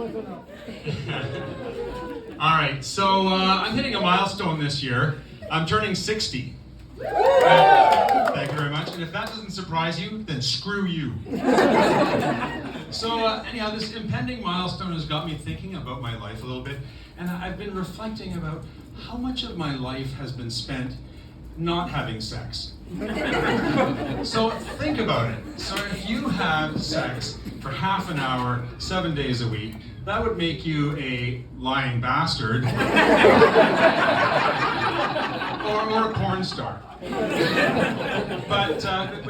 All right, so I'm hitting a milestone this year. I'm turning 60. Thank you very much. And if that doesn't surprise you, then screw you. So anyhow, this impending milestone has got me thinking about my life a little bit, and I've been reflecting about how much of my life has been spent not having sex. So think about it. So if you have sex for half an hour, 7 days a week, that would make you a lying bastard or a porn star. But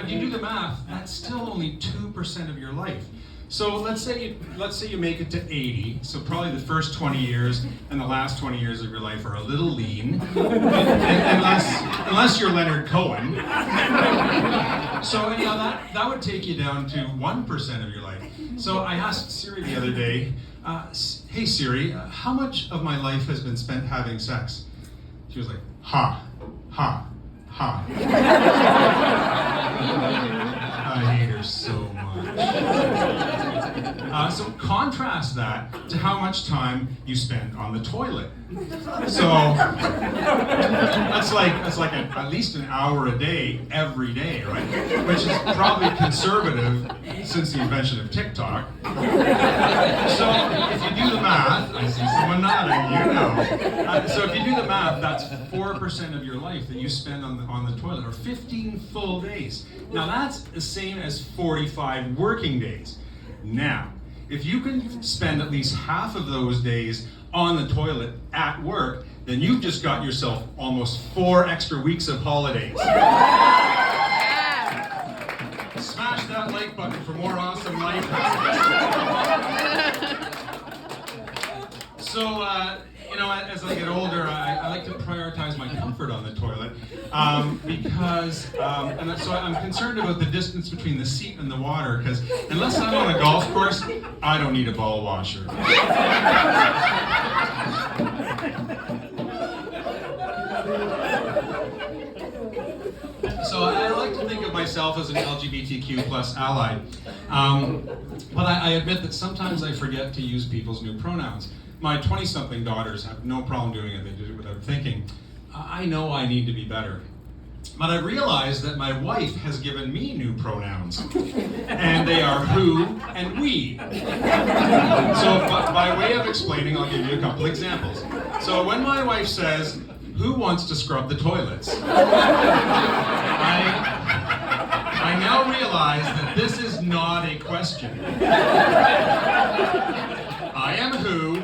you do the math, that's still only 2% of your life. So let's say you make it to 80, so probably the first 20 years and the last 20 years of your life are a little lean, unless you're Leonard Cohen. So anyhow, that would take you down to 1% of your life. So I asked Siri the other day, hey Siri, how much of my life has been spent having sex? She was like, ha, ha, ha. I hate her so much. So contrast that to how much time you spend on the toilet. So that's like at least an hour a day, every day, right? Which is probably conservative since the invention of TikTok. So if you do the math, I see someone nodding, you know. So if you do the math, that's 4% of your life that you spend on the toilet, or 15 full days. Now that's the same as 45 working days. Now, if you can spend at least half of those days on the toilet at work, then you've just got yourself almost 4 extra weeks of holidays. Smash that like button for more awesome life hacks. So, as I get older, I like to prioritize my comfort on the toilet because I'm concerned about the distance between the seat and the water, because unless I'm on a golf course, I don't need a ball washer. So I like to think of myself as an LGBTQ plus ally, but I admit that sometimes I forget to use people's new pronouns. My 20-something daughters have no problem doing it. They did it without thinking. I know I need to be better. But I realize that my wife has given me new pronouns. And they are who and we. So by way of explaining, I'll give you a couple examples. So when my wife says, "Who wants to scrub the toilets?" I now realize that this is not a question. I am who,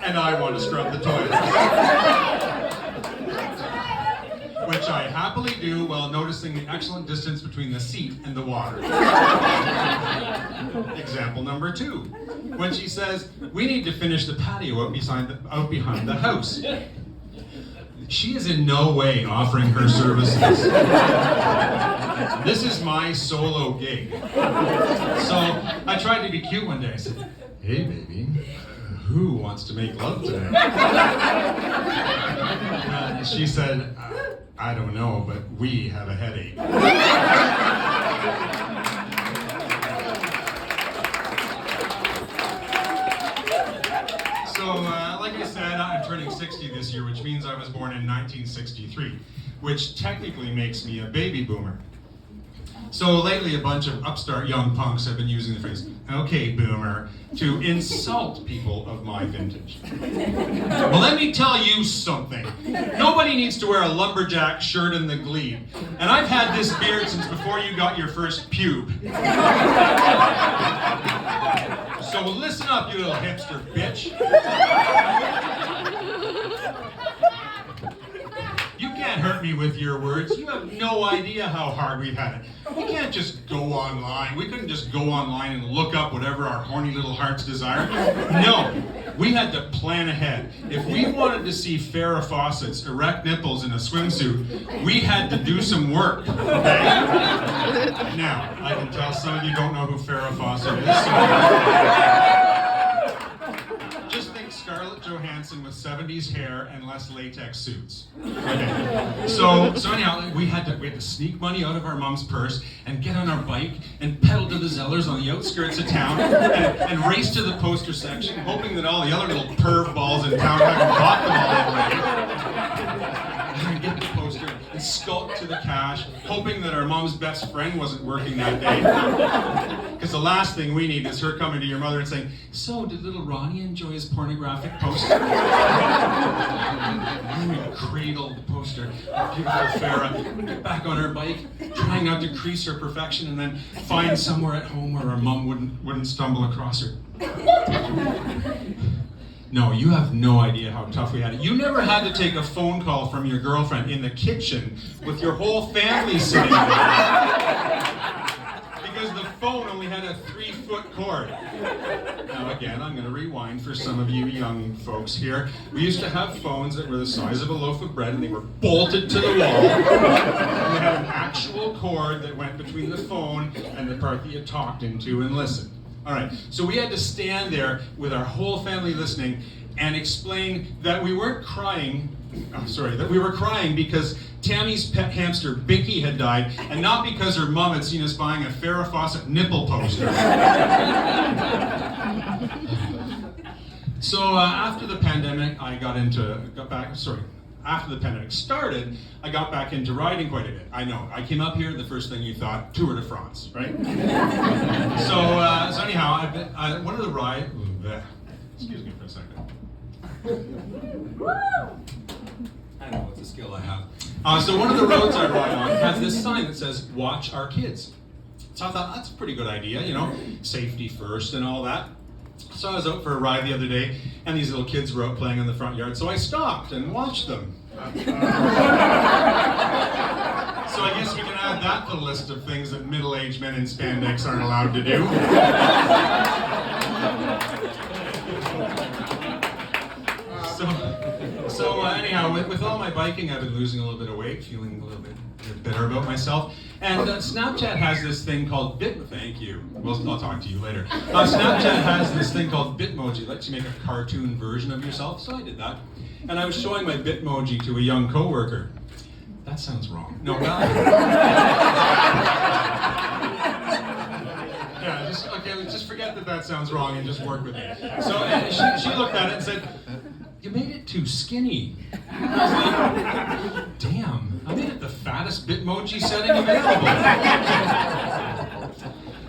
and I want to scrub the toilet. Which I happily do while noticing the excellent distance between the seat and the water. Example number 2. When she says, "We need to finish the patio out behind the house." She is in no way offering her services. This is my solo gig. So I tried to be cute one day. I said, "Hey baby, who wants to make love today?" She said, "I don't know, but we have a headache." So, like I said, I'm turning 60 this year, which means I was born in 1963, which technically makes me a baby boomer. So lately, a bunch of upstart young punks have been using the phrase, "Okay, boomer," to insult people of my vintage. Well, let me tell you something. Nobody needs to wear a lumberjack shirt in the glebe. And I've had this beard since before you got your first pube. So listen up, you little hipster bitch. You can't hurt me with your words. You have no idea how hard we've had it. We can't just go online. We couldn't just go online and look up whatever our horny little hearts desire. No, we had to plan ahead. If we wanted to see Farrah Fawcett's erect nipples in a swimsuit, we had to do some work, okay? Now, I can tell some of you don't know who Farrah Fawcett is. So just think Scarlett Johansson with 70 70s hair and less latex suits. Okay. So anyhow, we had to sneak money out of our mom's purse and get on our bike and pedal to the Zellers on the outskirts of town and race to the poster section, hoping that all the other little perv balls in town hadn't bought them already. And get the poster and skulk to the cash, hoping that our mom's best friend wasn't working that day. Because the last thing we need is her coming to your mother and saying, "So, did little Ronnie enjoy his pornographic poster?" And we cradle the poster, beautiful Farah, get back on her bike, trying not to crease her perfection, and then find somewhere at home where our mom wouldn't stumble across her. No, you have no idea how tough we had it. You never had to take a phone call from your girlfriend in the kitchen with your whole family sitting there. Because the phone only had a 3-foot cord. Now again, I'm going to rewind for some of you young folks here. We used to have phones that were the size of a loaf of bread and they were bolted to the wall. And they had an actual cord that went between the phone and the part that you talked into and listened. All right, so we had to stand there with our whole family listening and explain that we weren't crying, that we were crying because Tammy's pet hamster, Binky, had died, and not because her mom had seen us buying a Farrah Fawcett nipple poster. So after the pandemic, after the pandemic started, I got back into riding quite a bit. I know, I came up here, the first thing you thought, Tour de France, right? So anyhow, one of the rides, excuse me for a second. I know, it's a skill I have. So one of the roads I ride on has this sign that says, "Watch our kids." So I thought, that's a pretty good idea, safety first and all that. So I was out for a ride the other day, and these little kids were out playing in the front yard, so I stopped and watched them. So I guess we can add that to the list of things that middle-aged men in spandex aren't allowed to do. So anyhow, with all my biking, I've been losing a little bit of weight, feeling a little bit bitter about myself. And Snapchat has this thing called Thank you. I'll talk to you later. Snapchat has this thing called Bitmoji. It lets you make a cartoon version of yourself. So I did that. And I was showing my Bitmoji to a young coworker. That sounds wrong. No, well. Yeah, just forget that sounds wrong and just work with it. So she looked at it and said, "You made it too skinny." I was like, damn, I made it the fattest Bitmoji setting available.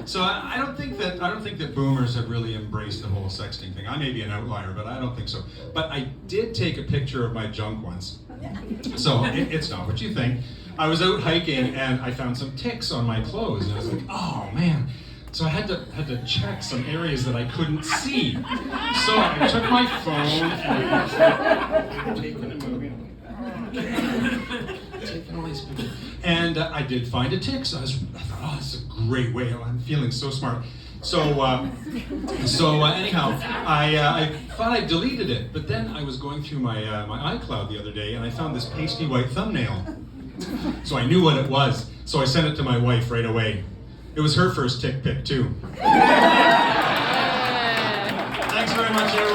So I don't think that boomers have really embraced the whole sexting thing. I may be an outlier, but I don't think so. But I did take a picture of my junk once. So it's not what you think. I was out hiking and I found some ticks on my clothes and I was like, oh man. So I had to check some areas that I couldn't see. So I took my phone and taking a movie. Taking all these pictures. And I did find a tick. So I thought, oh, this is a great way. I'm feeling so smart. So anyhow, I thought I deleted it, but then I was going through my iCloud the other day and I found this pasty white thumbnail. So I knew what it was. So I sent it to my wife right away. It was her first tick pic too. Thanks very much, everyone.